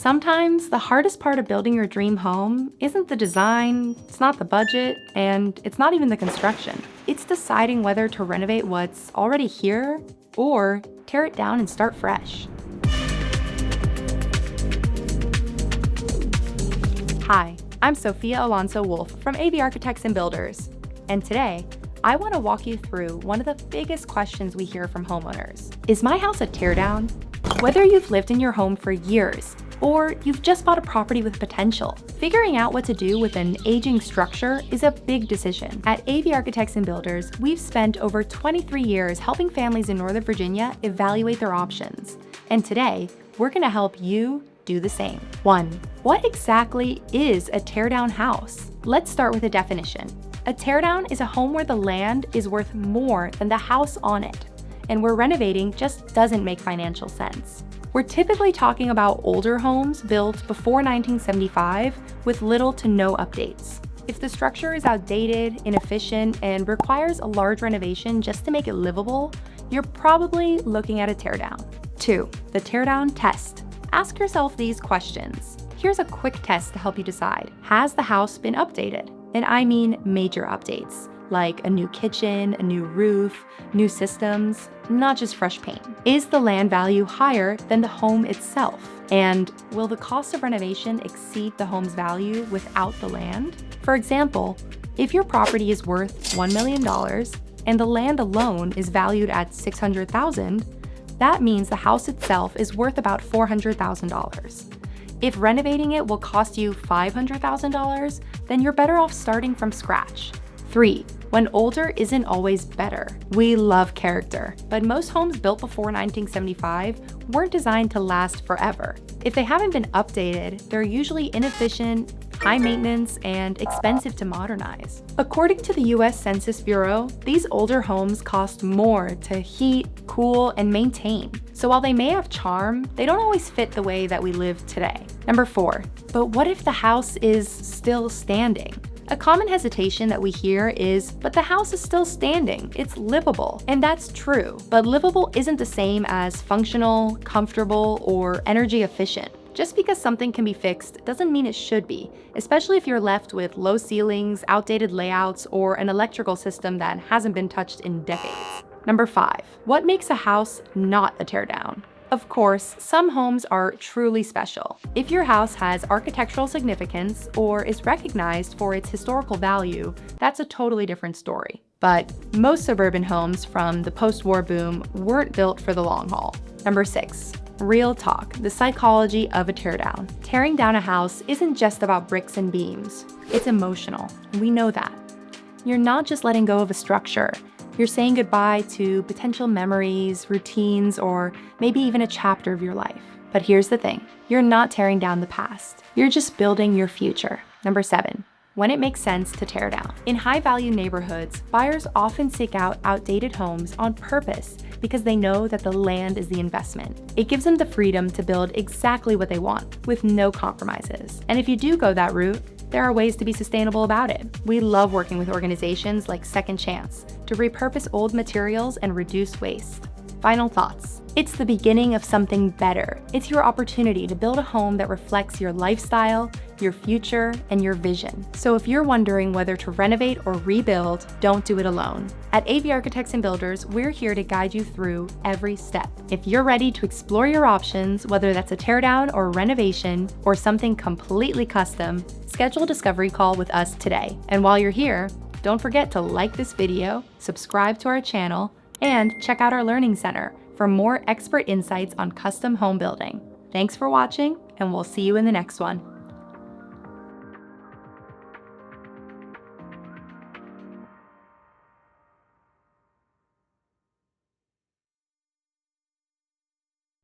Sometimes the hardest part of building your dream home isn't the design, it's not the budget, and it's not even the construction. It's deciding whether to renovate what's already here or tear it down and start fresh. Hi, I'm Sofia Alonso Wolf from AV Architects and Builders, and today I want to walk you through one of the biggest questions we hear from homeowners. Is my house a teardown? Whether you've lived in your home for years or you've just bought a property with potential, figuring out what to do with an aging structure is a big decision. At AV Architects and Builders, we've spent over 23 years helping families in Northern Virginia evaluate their options. And today, we're going to help you do the same. 1. What exactly is a teardown house? Let's start with a definition. A teardown is a home where the land is worth more than the house on it, and where renovating just doesn't make financial sense. We're typically talking about older homes built before 1975 with little to no updates. If the structure is outdated, inefficient, and requires a large renovation just to make it livable, you're probably looking at a teardown. 2. The teardown test. Ask yourself these questions. Here's a quick test to help you decide. Has the house been updated? And I mean major updates, like a new kitchen, a new roof, new systems, not just fresh paint. Is the land value higher than the home itself? And will the cost of renovation exceed the home's value without the land? For example, if your property is worth $1 million and the land alone is valued at $600,000, that means the house itself is worth about $400,000. If renovating it will cost you $500,000, then you're better off starting from scratch. 3. When older isn't always better. We love character, but most homes built before 1975 weren't designed to last forever. If they haven't been updated, they're usually inefficient, high maintenance, and expensive to modernize. According to the US Census Bureau, these older homes cost more to heat, cool, and maintain. So while they may have charm, they don't always fit the way that we live today. 4. But what if the house is still standing? A common hesitation that we hear is, but the house is still standing, it's livable. And that's true, but livable isn't the same as functional, comfortable, or energy efficient. Just because something can be fixed doesn't mean it should be, especially if you're left with low ceilings, outdated layouts, or an electrical system that hasn't been touched in decades. 5. What makes a house not a teardown? Of course, some homes are truly special. If your house has architectural significance or is recognized for its historical value, that's a totally different story. But most suburban homes from the post-war boom weren't built for the long haul. 6. Real talk, the psychology of a teardown. Tearing down a house isn't just about bricks and beams. It's emotional. We know that. You're not just letting go of a structure. You're saying goodbye to potential memories, routines, or maybe even a chapter of your life. But here's the thing, you're not tearing down the past. You're just building your future. 7. When it makes sense to tear down. In high-value neighborhoods, buyers often seek out outdated homes on purpose because they know that the land is the investment. It gives them the freedom to build exactly what they want, with no compromises. And if you do go that route, there are ways to be sustainable about it. We love working with organizations like Second Chance to repurpose old materials and reduce waste. Final thoughts. It's the beginning of something better. It's your opportunity to build a home that reflects your lifestyle, your future, and your vision. So if you're wondering whether to renovate or rebuild, don't do it alone. At AV Architects and Builders, we're here to guide you through every step. If you're ready to explore your options, whether that's a teardown or renovation or something completely custom, schedule a discovery call with us today. And while you're here, don't forget to like this video, subscribe to our channel, and check out our Learning Center for more expert insights on custom home building. Thanks for watching, and we'll see you in the next one.